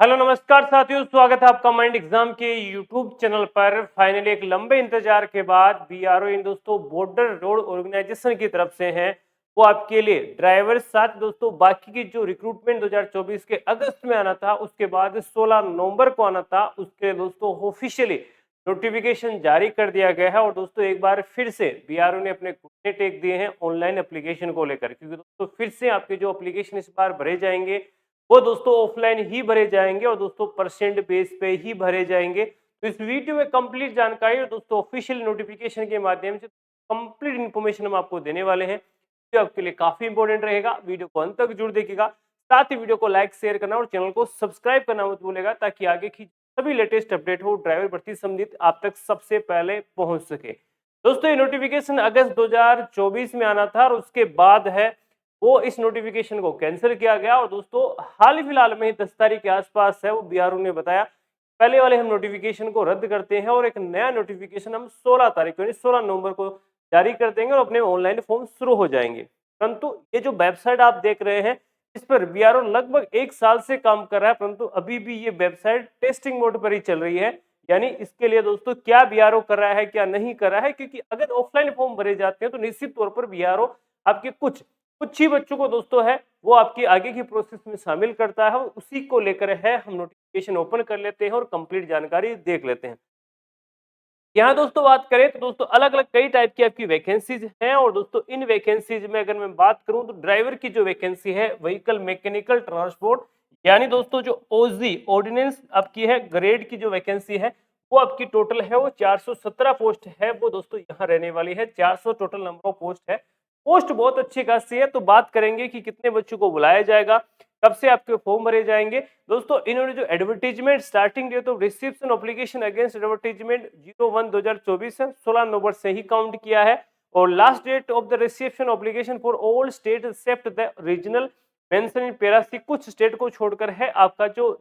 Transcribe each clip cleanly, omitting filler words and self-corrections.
Hello नमस्कार साथियों, स्वागत है आपका माइंड एग्जाम के यूट्यूब चैनल पर। फाइनली एक लंबे इंतजार के बाद बीआरओ इन दोस्तों बॉर्डर रोड ऑर्गेनाइजेशन की तरफ से हैं वो आपके लिए ड्राइवर साथ दोस्तों बाकी की जो रिक्रूटमेंट 2024 के अगस्त में आना था उसके बाद 16 नवंबर को आना था, उसके दोस्तों ऑफिशियली नोटिफिकेशन जारी कर दिया गया है। और दोस्तों एक बार फिर से बीआरओ ने अपने घुटने टेक दिए हैं ऑनलाइन एप्लीकेशन को लेकर, क्योंकि दोस्तों फिर से आपके जो एप्लीकेशन इस बार भरे जाएंगे वो दोस्तों ऑफलाइन ही भरे जाएंगे और दोस्तों परसेंट बेस पे ही भरे जाएंगे। तो इस वीडियो में कंप्लीट जानकारी और दोस्तों ऑफिशियल नोटिफिकेशन के माध्यम से कंप्लीट इन्फॉर्मेशन हम आपको देने वाले हैं, जो आपके लिए काफी इंपॉर्टेंट रहेगा। वीडियो को अंत तक जरूर देखिएगा, साथ ही वीडियो को लाइक शेयर करना और चैनल को सब्सक्राइब करना मत भूलेगा, ताकि आगे की सभी लेटेस्ट अपडेट हो ड्राइवर भर्ती संबंधित आप तक सबसे पहले पहुंच सके। दोस्तों ये नोटिफिकेशन अगस्त 2024 में आना था और उसके बाद है वो इस नोटिफिकेशन को कैंसिल किया गया। और दोस्तों हाल ही फिलहाल में 10 तारीख के आसपास है वो बीआरओ ने बताया पहले वाले हम नोटिफिकेशन को रद्द करते हैं और एक नया नोटिफिकेशन हम 16 तारीख यानी 16 नवंबर को जारी कर देंगे और अपने ऑनलाइन फॉर्म शुरू हो जाएंगे। परंतु ये जो वेबसाइट आप देख रहे हैं इस पर बीआरओ लगभग 1 साल से काम कर रहा है, परंतु अभी भी ये वेबसाइट टेस्टिंग मोड पर ही चल रही है। यानी इसके लिए दोस्तों क्या बीआरओ कर रहा है क्या नहीं कर रहा है, क्योंकि अगर ऑफलाइन फॉर्म भरे जाते हैं तो निश्चित तौर पर बीआरओ आपके कुछ ही बच्चों को दोस्तों है वो आपकी आगे की प्रोसेस में शामिल करता है। और उसी को लेकर है हम नोटिफिकेशन ओपन कर लेते हैं और कंप्लीट जानकारी देख लेते हैं। यहाँ दोस्तों बात करें तो दोस्तों अलग अलग कई टाइप की आपकी वैकेंसीज हैं। और दोस्तों इन वैकेंसीज में अगर मैं बात करूं तो ड्राइवर की जो वैकेंसी है व्हीकल मैकेनिकल ट्रांसपोर्ट यानी दोस्तों जो ओजी ऑर्डिनेंस आपकी है ग्रेड की जो वैकेंसी है वो आपकी टोटल है वो 417 पोस्ट है वो दोस्तों यहाँ रहने वाली है। 400 टोटल नंबर ऑफ पोस्ट है। पोस्ट बहुत अच्छी खासी है। तो बात करेंगे कि कितने बच्चों को बुलाया जाएगा, कब से आपके फॉर्म भरे जाएंगे। दोस्तों इन्होंने जो advertisement starting date of reception application against advertisement 01/2024 है 16 नवंबर से ही काउंट किया है। और last date of the reception application for all state except the regional mention in para C, कुछ स्टेट को छोड़कर है आपका जो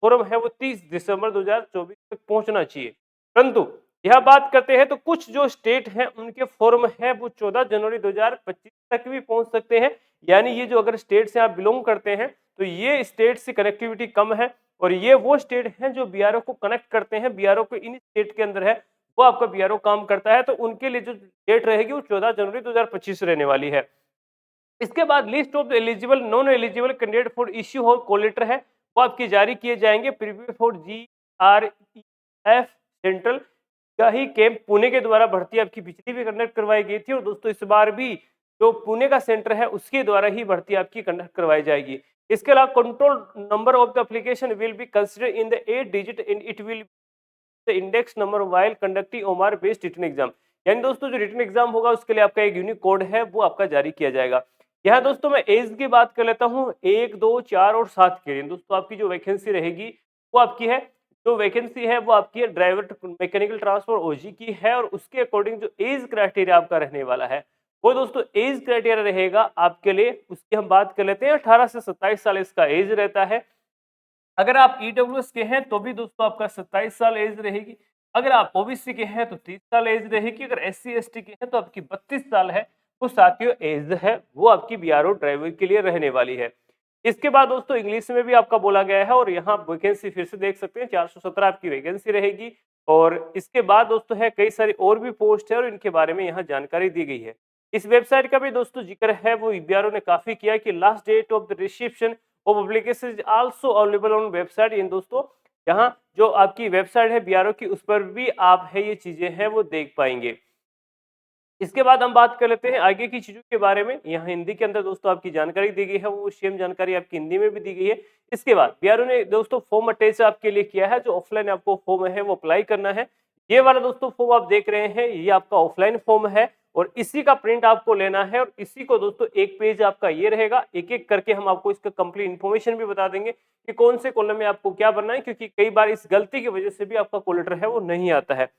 फॉर्म है वो 30 दिसंबर 2024 तक पहुंचना चाहिए। परंतु यह बात करते हैं तो कुछ जो स्टेट हैं उनके फॉर्म है वो 14 जनवरी 2025 तक भी पहुंच सकते हैं। यानी ये जो अगर स्टेट से आप बिलोंग करते हैं तो ये स्टेट से कनेक्टिविटी कम है और ये वो स्टेट हैं जो बीआरओ को कनेक्ट करते हैं। बीआरओ को इन स्टेट के अंदर है वो आपका बीआरओ काम करता है, तो उनके लिए जो डेट रहेगी वो 14 जनवरी 2025 रहने वाली है। इसके बाद list of the eligible non eligible candidate for issue और कॉल लेटर है वो आपके जारी किए जाएंगे। प्रीव्यू फॉर GREF सेंट्रल का ही कैंप पुणे के द्वारा भर्ती आपकी पिछली भी कंडक्ट करवाई गई थी और दोस्तों इस बार भी जो पुणे का सेंटर है उसके द्वारा ही भर्ती आपकी कंडक्ट करवाई जाएगी। इसके अलावा control number of the application will be consider in the 8 digit in it will the index number while conducting OMR based written exam. यानी दोस्तों जो रिटन एग्जाम होगा उसके लिए आपका एक यूनिक कोड है वो आपका जारी किया जाएगा। यहाँ दोस्तों मैं एज की बात कर लेता हूँ 1, 2, 4 और 7 के लिए। दोस्तों आपकी जो वैकेंसी रहेगी वो आपकी है जो वैकेंसी है वो आपकी है ड्राइवर मैकेनिकल ट्रांसपोर्ट ओजी की है। और उसके अकॉर्डिंग जो एज क्राइटेरिया आपका रहने वाला है वो दोस्तों एज क्राइटेरिया रहेगा आपके लिए, उसकी हम बात कर लेते हैं। 18 से 27 साल इसका एज रहता है। अगर आप ईडब्ल्यूएस के हैं तो भी दोस्तों आपका 27 साल एज रहेगी। अगर आप ओबीसी के हैं तो 30 साल एज रहेगी। अगर SC ST के हैं तो आपकी 32 साल है वो साथियों एज है वो आपकी बीआरओ ड्राइवर के लिए रहने वाली है। इसके बाद दोस्तों इंग्लिश में भी आपका बोला गया है और यहाँ वैकेंसी फिर से देख सकते हैं 417 आपकी वैकेंसी रहेगी। और इसके बाद दोस्तों है कई सारी और भी पोस्ट है और इनके बारे में यहाँ जानकारी दी गई है। इस वेबसाइट का भी दोस्तों जिक्र है वो बीआरओ ने काफी किया कि last date of the reception of application is also available on website. इन दोस्तों यहाँ जो आपकी वेबसाइट है बीआरओ की उस पर भी आप है ये चीजें हैं वो देख पाएंगे। इसके बाद हम बात कर लेते हैं आगे की चीजों के बारे में। यहाँ हिंदी के अंदर दोस्तों आपकी जानकारी दी गई है वो सेम जानकारी आपकी हिंदी में भी दी गई है। इसके बाद बीआरओ ने दोस्तों फॉर्म अटैच आपके लिए किया है। जो ऑफलाइन आपको फॉर्म है वो अप्लाई करना है। ये वाला दोस्तों फॉर्म आप देख रहे हैं ये आपका ऑफलाइन फॉर्म है और इसी का प्रिंट आपको लेना है। और इसी को दोस्तों एक पेज आपका ये रहेगा, एक एक करके हम आपको इसका कंप्लीट इन्फॉर्मेशन भी बता देंगे कि कौन से कॉलम में आपको क्या भरना है, क्योंकि कई बार इस गलती की वजह से भी आपका कॉल लेटर है वो नहीं आता है।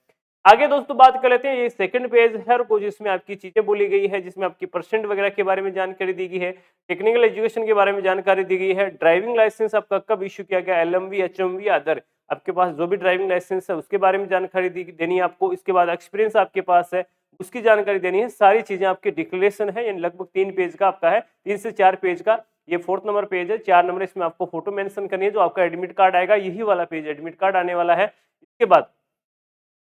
आगे दोस्तों बात कर लेते हैं, ये सेकंड पेज है और कुछ इसमें आपकी चीजें बोली गई है जिसमें आपकी परसेंट वगैरह के बारे में जानकारी दी गई है, टेक्निकल एजुकेशन के बारे में जानकारी दी गई है, ड्राइविंग लाइसेंस आपका कब इश्यू किया गया, LMV HMV अदर आपके पास जो भी ड्राइविंग लाइसेंस है उसके बारे में जानकारी देनी है आपको। इसके बाद एक्सपीरियंस आपके पास है उसकी जानकारी देनी है। सारी चीजें आपकी डिक्लेरेशन है, यानी लगभग 3 पेज का आपका है, 3 से 4 पेज का। ये 4th नंबर पेज है, 4 नंबर इसमें आपको फोटो मेंशन करनी है। जो आपका एडमिट कार्ड आएगा, यही वाला पेज एडमिट कार्ड आने वाला है। इसके बाद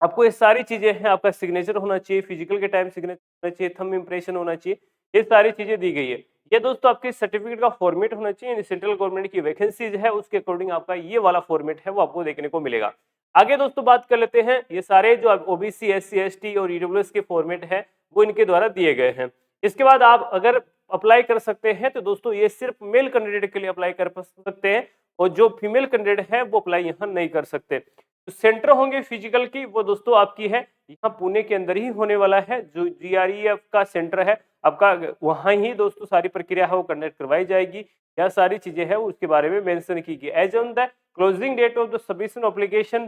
आपको ये सारी चीजें हैं, आपका सिग्नेचर होना चाहिए, फिजिकल के टाइम सिग्नेचर होना चाहिए, थंब इंप्रेशन होना चाहिए, ये सारी चीजें दी गई है। ये दोस्तों आपके सर्टिफिकेट का फॉर्मेट होना चाहिए, सेंट्रल गवर्नमेंट की वैकेंसीज है उसके अकॉर्डिंग आपका ये वाला फॉर्मेट है वो आपको देखने को मिलेगा। आगे दोस्तों बात कर लेते हैं, ये सारे जो ओबीसी, एससी, एसटी और ईडब्ल्यूएस के फॉर्मेट है वो इनके द्वारा दिए गए हैं। इसके बाद आप अगर अप्लाई कर सकते हैं तो दोस्तों ये सिर्फ मेल कैंडिडेट के लिए अप्लाई कर सकते हैं, और जो फीमेल कैंडिडेट है वो अप्लाई यहाँ नहीं कर सकते। जो सेंटर होंगे फिजिकल की वो दोस्तों आपकी है यहाँ पुणे के अंदर ही होने वाला है। जो जीआरईएफ का सेंटर है आपका, वहां ही दोस्तों सारी प्रक्रिया है वो कंडक्ट करवाई जाएगी। यह सारी चीजें हैं उसके बारे में मेंशन की गई। As on the closing date of the submission application,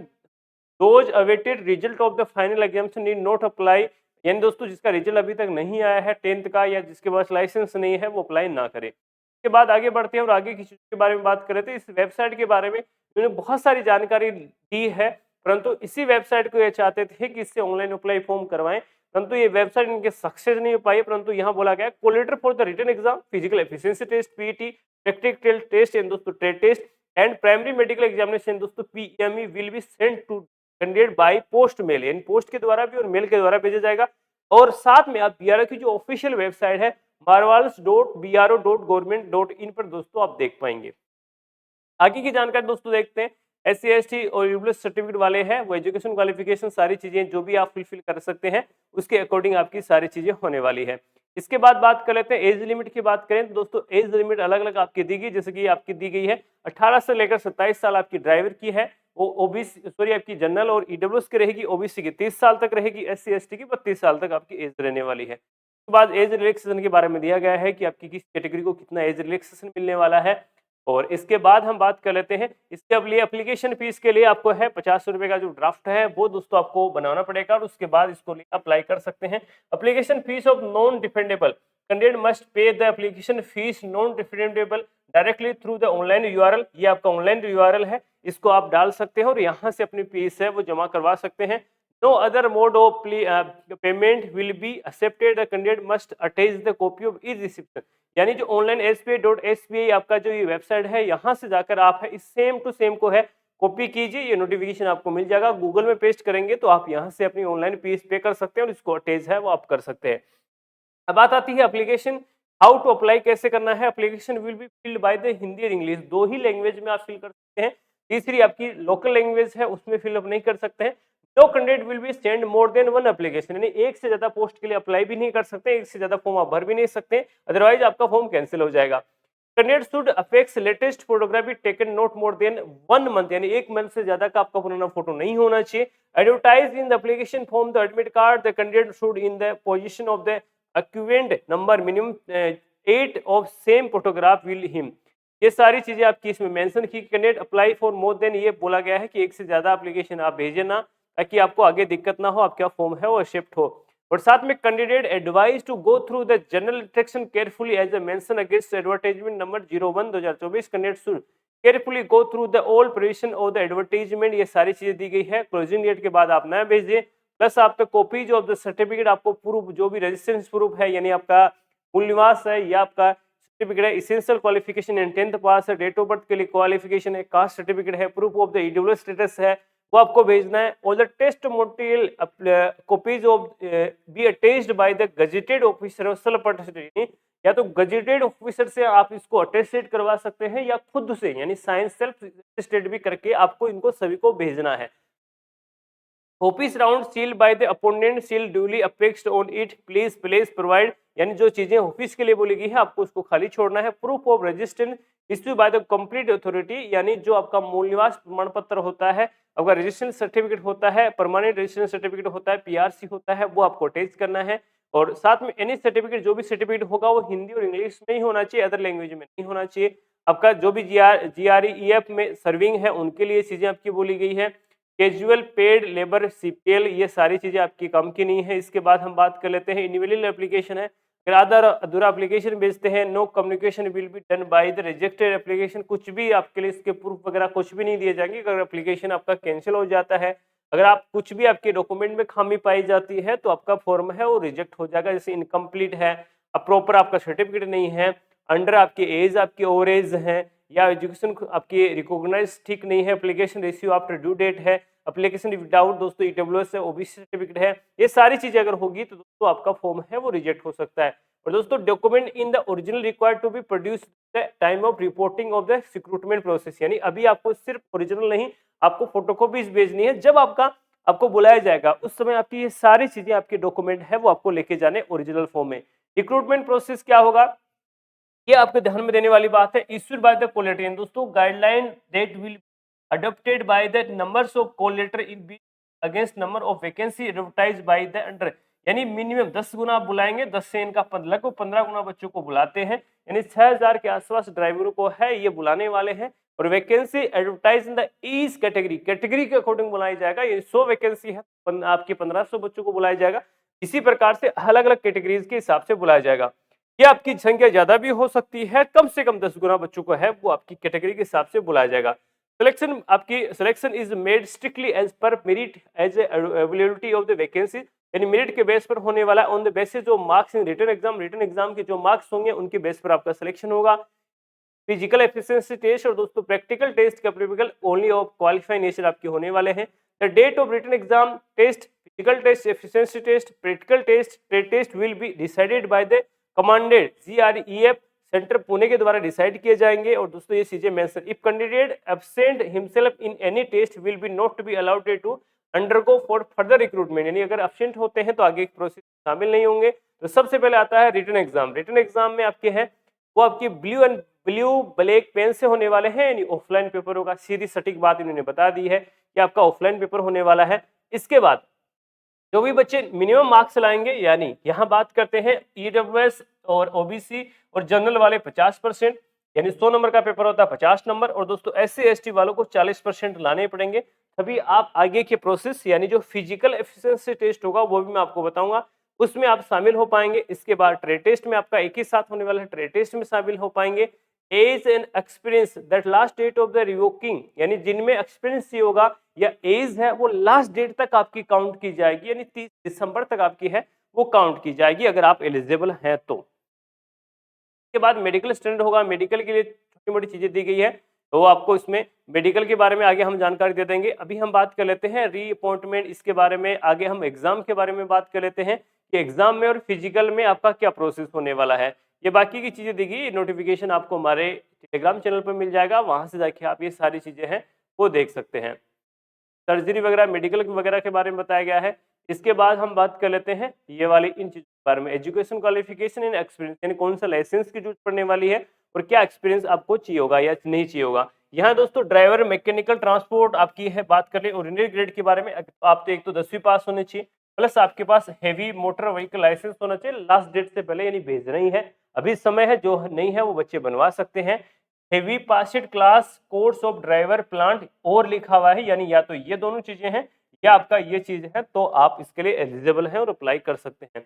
those awaited result of the final examination need not apply, यानी दोस्तों जिसका रिजल्ट अभी तक नहीं आया है 10th का, या जिसके पास लाइसेंस नहीं है वो अप्लाई ना करे। इसके बाद आगे बढ़ते हैं और आगे की चीज के बारे में बात करें तो इस वेबसाइट के बारे में उन्होंने बहुत सारी जानकारी दी है, परंतु इसी वेबसाइट को ये चाहते थे कि इससे ऑनलाइन अप्लाई फॉर्म करवाएं, परंतु ये वेबसाइट इनके सक्सेस नहीं हो पाई। परंतु यहाँ बोला गया call letter for the written exam, physical efficiency test PET, practical test and दोस्तों trade test and primary medical examination दोस्तों PME will be sent to candidate by post mail, यानी पोस्ट के द्वारा भी और मेल के द्वारा भेजा जाएगा। और साथ में आप बीआरओ की जो ऑफिशियल वेबसाइट है marvels.bro.government.in पर दोस्तों आप देख पाएंगे। आगे की जानकारी दोस्तों देखते हैं। एससी, एसटी और ईडब्ल्यूएस सर्टिफिकेट वाले हैं वो एजुकेशन क्वालिफिकेशन सारी चीजें जो भी आप फुलफिल कर सकते हैं उसके अकॉर्डिंग आपकी सारी चीजें होने वाली है। इसके बाद बात कर लेते हैं एज लिमिट की बात करें तो दोस्तों एज लिमिट अलग अलग आपकी दी गई, जैसे कि आपकी दी गई है 18 से लेकर 27 साल आपकी ड्राइवर की है, वो ओबीसी सॉरी आपकी जनरल और ईडब्ल्यूएस की रहेगी, ओबीसी की 30 साल तक रहेगी, एससी एसटी की 32 साल तक आपकी एज रहने वाली है। उसके बाद एज रिलैक्सेशन के बारे में दिया गया है कि आपकी किस कैटेगरी को कितना एज रिलैक्सेशन मिलने वाला है। और इसके बाद हम बात कर लेते हैं इसके लिए एप्लीकेशन फीस के लिए आपको है 50 रुपए का जो ड्राफ्ट है वो दोस्तों आपको बनाना पड़ेगा, और उसके बाद इसको अप्लाई कर सकते हैं। Application fees of non defendable candidate must pay the application fees non defendable directly through the online URL, ये आपका ऑनलाइन यूआरएल है, इसको आप डाल सकते हैं और यहाँ से अपनी फीस है वो जमा करवा सकते हैं। No other mode of payment will be accepted, the candidate must attach the copy of e receipt, यानी जो ऑनलाइन sba.sbi आपका जो ये वेबसाइट है यहाँ से जाकर आप है इस सेम टू सेम को है कॉपी कीजिए, ये नोटिफिकेशन आपको मिल जाएगा, गूगल में पेस्ट करेंगे तो आप यहाँ से अपनी ऑनलाइन फीस पे कर सकते हैं और इसको अटैच है वो आप कर सकते हैं। अब बात आती है एप्लीकेशन हाउ टू अप्लाई कैसे करना है। Application will be filled by the Hindi और इंग्लिश, दो ही लैंग्वेज में आप फिल कर सकते हैं, तीसरी आपकी लोकल लैंग्वेज है उसमें फिलअप नहीं कर सकते हैं। No candidate will be send more than one application, यानी एक से ज्यादा पोस्ट के लिए अप्लाई भी नहीं कर सकते, एक से ज्यादा फॉर्म आप भर भी नहीं सकते, अदरवाइज आपका फॉर्म कैंसिल हो जाएगा। Candidate should apex latest photography taken not more than 1 month, यानी 1 मंथ से ज्यादा का आपका पुराना फोटो नहीं होना चाहिए। Advertise in the application form the admit card, the candidate should in the position of the equivalent number minimum 8 of same photograph will him, ये सारी चीजें आपकी इसमें मेंशन की। Candidate apply for more than, ये बोला गया है कि एक से ज्यादा एप्लीकेशन आप भेजे ना, ताकि आपको आगे दिक्कत ना हो, आपका फॉर्म है वो एक्सेप्ट हो। और साथ में candidate advise to go through the general instruction carefully as a mention against advertisement number 01/2024, candidate should carefully go through the all provision of the advertisement, ये सारी चीजें दी गई है। क्लोजिंग डेट के बाद आप नया भेजिए, प्लस आपका कॉपीज ऑफ द सर्टिफिकेट, आपको प्रूफ जो भी रजिस्ट्रेशन प्रूफ है, यानी आपका मूल निवास है या आपका सर्टिफिकेट है, इसेंशियल क्वालिफिकेशन एंड 10th पास है, डेट ऑफ बर्थ के लिए क्वालिफिकेशन है, कास्ट सर्टिफिकेट है, proof of the EWS status है वो आपको भेजना है। और the test material copies of be attached by the gazetted officer self attested, या तो गजेटेड ऑफिसर से आप इसको अटेस्टेड करवा सकते हैं या खुद से, यानी साइंस सेल्फ अटेस्टेड भी करके आपको इनको सभी को भेजना है। Office round sealed by the opponent seal duly affixed on it please provide, यानी जो चीजें ऑफिस के लिए बोली गई है आपको उसको खाली छोड़ना है। Proof of registration issue by the complete authority, यानी जो आपका मूल निवास प्रमाण पत्र होता है, आपका रजिस्ट्रेशन सर्टिफिकेट होता है, परमानेंट रजिस्ट्रेशन सर्टिफिकेट होता है, पीआरसी होता है, वो आपको अटैच करना है। और साथ में एनी सर्टिफिकेट, जो भी सर्टिफिकेट होगा वो हिंदी और इंग्लिश में ही होना चाहिए, अदर लैंग्वेज में नहीं होना चाहिए। आपका जो भी जीआरईएफ में सर्विंग है उनके लिए चीजें आपकी बोली गई है। कैजुअल पेड लेबर सीपीएल, ये सारी चीजें आपकी काम की नहीं है। इसके बाद हम बात कर लेते हैं इंडिविजुअल एप्लीकेशन है, अगर अधूरा एप्लीकेशन भेजते हैं no communication will be done by the rejected application, कुछ भी आपके लिए इसके प्रूफ वगैरह कुछ भी नहीं दिए जाएंगे। अगर एप्लीकेशन आपका कैंसिल हो जाता है अगर आप कुछ भी आपके डॉक्यूमेंट में खामी पाई जाती है तो आपका फॉर्म है वो रिजेक्ट हो जाएगा। जैसे इनकम्प्लीट है, अब प्रॉपर आपका सर्टिफिकेट नहीं है, अंडर आपकी एज आपकी ओवर एज है, या एजुकेशन आपकी रिकॉग्नाइज ठीक नहीं है, application ratio after due date है, एप्लीकेशन विदाउट दोस्तों ईडब्ल्यूएस है, ओबीसी सर्टिफिकेट है, ये सारी चीजें अगर होगी तो दोस्तों आपका फॉर्म है वो रिजेक्ट हो सकता है। और दोस्तों document in the original required to be produce the time of reporting of the recruitment process, यानी अभी आपको सिर्फ ओरिजिनल नहीं, आपको फोटोकॉपीज भेजनी है। जब आपको बुलाया जाएगा उस समय आपकी ये सारी चीजें आपके डॉक्यूमेंट है वो आपको लेके जाने ओरिजिनल फॉर्म में। रिक्रूटमेंट प्रोसेस क्या होगा, ये आपके ध्यान में देने वाली बात है। Issued by the call letter, दोस्तों guideline that will adopted by the numbers of call letter in be against number of vacancy advertised by the under, यानी मिनिमम 10 गुना आप बुलाएंगे, 10 से इनका लगभग 15 गुना बच्चों को बुलाते हैं, यानी 6000 के आसपास ड्राइवरों को है ये बुलाने वाले हैं। और vacancy advertise in the each category, category के अकॉर्डिंग बुलाया जाएगा। ये 100 वैकेंसी है, आपके 1500 बच्चों को बुलाया जाएगा। इसी प्रकार से अलग अलग कैटेगरीज के हिसाब से बुलाया जाएगा। ये आपकी संख्या ज्यादा भी हो सकती है, कम से कम 10 गुना बच्चों को है वो आपकी कैटेगरी के हिसाब से बुलाया जाएगा। Selection is made strictly as per merit as availability of the vacancy, यानी मेरिट के बेस पर होने वाला, ऑन द बेसिस जो मार्क्स इन रिटन एग्जाम के जो मार्क्स होंगे उनके बेस पर आपका सिलेक्शन होगा। फिजिकल एफिशिएंसी टेस्ट और दोस्तों practical test capable only of qualify nature आपके होने वाले हैं। The date of written exam test, physical test, efficiency test, practical test, trade test will be decided by the commanded GREF centre Pune के द्वारा decide किए जाएंगे। और दोस्तों ये चीजें mention, if candidate absent himself in any test will be not to be allowed to undergo for further recruitment, यानी अगर एब्सेंट होते हैं तो आगे प्रोसेस शामिल नहीं होंगे। तो सबसे पहले आता है रिटन एग्जाम। रिटन एग्जाम में आपके हैं वो आपकी ब्लू ब्लैक पेन से होने वाले हैं, यानी ऑफलाइन पेपर होगा। सीधी सटीक बात इन्होंने बता दी है कि आपका ऑफलाइन पेपर होने वाला है। इसके बाद जो भी बच्चे मिनिमम मार्क्स लाएंगे, यानी यहाँ बात करते हैं ईडब्ल्यूएस और ओबीसी और जनरल वाले 50%, यानी 100 नंबर का पेपर होता है 50 नंबर, और दोस्तों एससी एसटी वालों को 40% लाने पड़ेंगे, तभी आप आगे के प्रोसेस यानी जो फिजिकल एफिशिएंसी टेस्ट होगा वो भी मैं आपको बताऊंगा, उसमें आप शामिल हो पाएंगे। इसके बाद ट्रेड टेस्ट में आपका एक ही साथ होने वाला है, ट्रेड टेस्ट में शामिल हो पाएंगे। Age and experience that last date of the revoking, यानी जिनमें एक्सपीरियंस होगा या एज है वो लास्ट डेट तक आपकी काउंट की जाएगी, यानी 30 दिसंबर तक आपकी है वो काउंट की जाएगी अगर आप एलिजिबल हैं तो। के बाद मेडिकल स्टैंडर्ड होगा, मेडिकल के लिए छोटी मोटी चीजें दी गई है तो आपको इसमें मेडिकल के बारे में आगे हम जानकारी दे देंगे। अभी हम बात कर लेते हैं री अपॉइंटमेंट, इसके बारे में आगे हम एग्जाम के बारे में बात कर लेते हैं कि एग्जाम में और फिजिकल में आपका क्या प्रोसेस होने वाला है। ये बाकी की चीजें दी गई, नोटिफिकेशन आपको हमारे टेलीग्राम चैनल पर मिल जाएगा, वहां से जाके आप ये सारी चीजें हैं वो देख सकते हैं। सर्जरी वगैरह मेडिकल वगैरह के बारे में बताया गया है। इसके बाद हम बात कर लेते हैं ये वाली इन चीजों के बारे में, एजुकेशन क्वालिफिकेशन एंड एक्सपीरियंस, यानी कौन सा लाइसेंस की जरूरत पड़ने वाली है और क्या एक्सपीरियंस आपको चाहिए होगा या नहीं चाहिए होगा। यहाँ दोस्तों ड्राइवर मैकेनिकल ट्रांसपोर्ट आपकी है, बात कर ले ऑर्डिनरी ग्रेड के बारे में, आप तो एक तो 10वीं पास होने चाहिए, प्लस आपके पास हैवी मोटर व्हीकल लाइसेंस होना चाहिए लास्ट डेट से पहले, यानी भेजना ही है, अभी समय है, जो नहीं है वो बच्चे बनवा सकते हैं। Heavy passed class course of driver plant और लिखा हुआ है, यानी या तो ये दोनों चीजें हैं या आपका ये चीज है, तो आप इसके लिए एलिजिबल हैं और अप्लाई कर सकते हैं।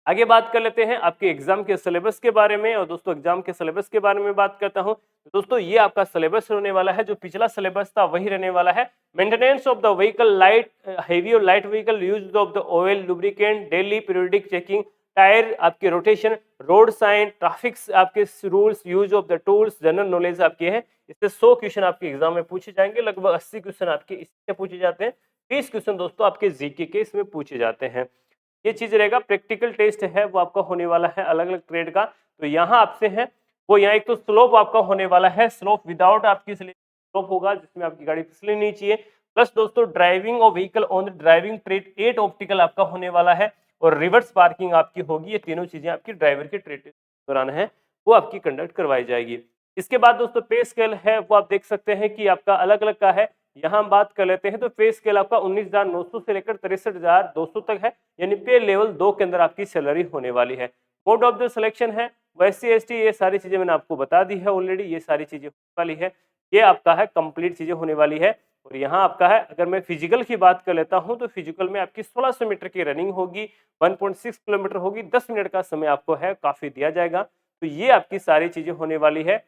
आगे बात कर लेते हैं आपके एग्जाम के सिलेबस के बारे में। और दोस्तों एग्जाम के सिलेबस के बारे में बात करता हूं तो दोस्तों ये आपका सिलेबस होने वाला है, जो पिछला सिलेबस था वही रहने वाला है। Maintenance of the vehicle, light heavy और light vehicle, use of the oil, lubricant, daily periodic checking, tyre आपके रोटेशन, रोड साइन, ट्रैफिक आपके rules, use of the tools, general knowledge आपके हैं। इससे 100 क्वेश्चन आपके एग्जाम में पूछे जाएंगे, लगभग 80 क्वेश्चन आपके इससे पूछे जाते हैं, 30 क्वेश्चन दोस्तों आपके जीके के इसमें पूछे जाते हैं। ये चीज रहेगा। प्रैक्टिकल टेस्ट है वो आपका होने वाला है अलग अलग ट्रेड का, तो यहाँ आपसे है वो यहाँ एक तो स्लोप आपका होने वाला है, स्लोप विदाउट आपकी स्लोप होगा जिसमें आपकी गाड़ी फिसलनी नहीं चाहिए, प्लस दोस्तों driving of vehicle on the driving trade 8 optical आपका होने वाला है, और रिवर्स पार्किंग आपकी होगी। ये तीनों चीजें आपकी ड्राइवर के ट्रेड दौरान है वो आपकी कंडक्ट करवाई जाएगी। इसके बाद दोस्तों पे स्केल है वो आप देख सकते हैं कि आपका अलग अलग का है। यहाँ हम बात कर लेते हैं तो पे स्केल आपका 19,900 से लेकर 63,200 तक है, यानी पे लेवल 2 के अंदर आपकी सैलरी होने वाली है। मोड ऑफ द सिलेक्शन है SC ST, ये सारी चीजें मैंने आपको बता दी है ऑलरेडी, ये सारी चीजें होने वाली है, ये आपका है कंप्लीट चीजें होने वाली है। और यहाँ आपका है अगर मैं फिजिकल की बात कर लेता हूँ तो फिजिकल में आपकी 1600 मीटर की रनिंग होगी, 1.6 किलोमीटर होगी, 10 मिनट का समय आपको है काफी दिया जाएगा। तो ये आपकी सारी चीजें होने वाली है।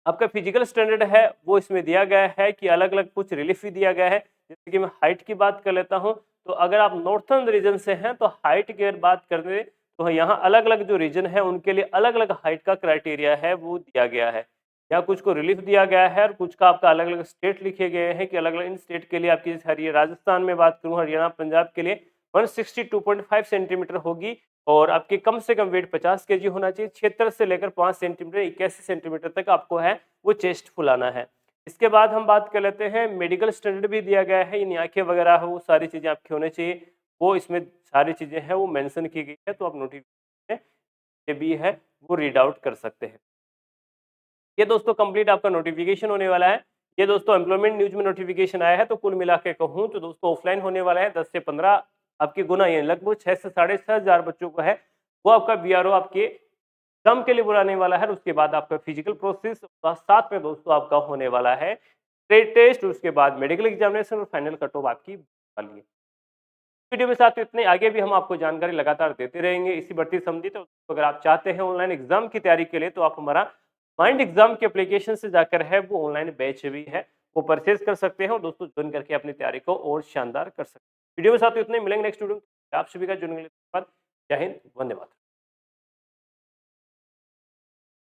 आपका फिजिकल स्टैंडर्ड है वो इसमें दिया गया है कि अलग अलग कुछ रिलीफ भी दिया गया है, जैसे कि मैं हाइट की बात कर लेता हूँ, तो अगर आप नॉर्थर्न रीजन से हैं तो हाइट की अगर बात करें तो यहाँ अलग-अलग जो रीजन है उनके लिए अलग-अलग हाइट का क्राइटेरिया है वो दिया गया है। या कुछ को रिलीफ दिया गया है और कुछ का आपका अलग-अलग स्टेट लिखे गए हैं कि अलग-अलग इन स्टेट के लिए आपकी जैसे राजस्थान में बात करूँ, हरियाणा, पंजाब के लिए 162.5 सेंटीमीटर होगी और आपकी कम से कम वेट 50 केजी होना चाहिए। 76 से लेकर 5 सेंटीमीटर 81 सेंटीमीटर तक आपको है वो चेस्ट फुलाना है। इसके बाद हम बात कर लेते हैं मेडिकल स्टैंडर्ड भी दिया गया है, यानी आँखें वगैरह हो वो सारी चीज़ें आपकी होनी चाहिए। वो इसमें सारी चीज़ें हैं वो मेंशन की गई है, तो आप नोटिफिकेशन में ये भी है वो रीड आउट कर सकते हैं। ये दोस्तों कंप्लीट आपका नोटिफिकेशन होने वाला है। ये दोस्तों एम्प्लॉयमेंट न्यूज़ में नोटिफिकेशन आया है, तो कुल मिला के कहूँ तो दोस्तों ऑफलाइन होने वाला है 10 से 15 आपकी गुना ये लगभग 6 से साढ़े 6 हज़ार बच्चों को है, वो आपका बीआरओ आपके एग्ज़ाम के लिए बुलाने वाला है और उसके बाद आपका फिजिकल प्रोसेस साथ में दोस्तों आपका होने वाला है ट्रेड टेस्ट, उसके बाद मेडिकल एग्जामिनेशन और फाइनल कट ऑफ आपकी वाली है। वीडियो में साथ इतने आगे भी हम आपको जानकारी लगातार देते रहेंगे इसी बढ़ती समझी। तो अगर आप चाहते हैं ऑनलाइन एग्जाम की तैयारी के लिए तो आप हमारा माइंड एग्जाम के एप्लीकेशन से जाकर है वो ऑनलाइन बैच भी है वो परचेज कर सकते हैं और दोस्तों ज्वाइन करके अपनी तैयारी को और शानदार कर सकते हैं। वीडियो में साथ इतने मिलेंगे नेक्स्ट वीडियो में। आप सभी का जुड़ने के लिए धन्यवाद। जय हिंद, वंदे मातरम।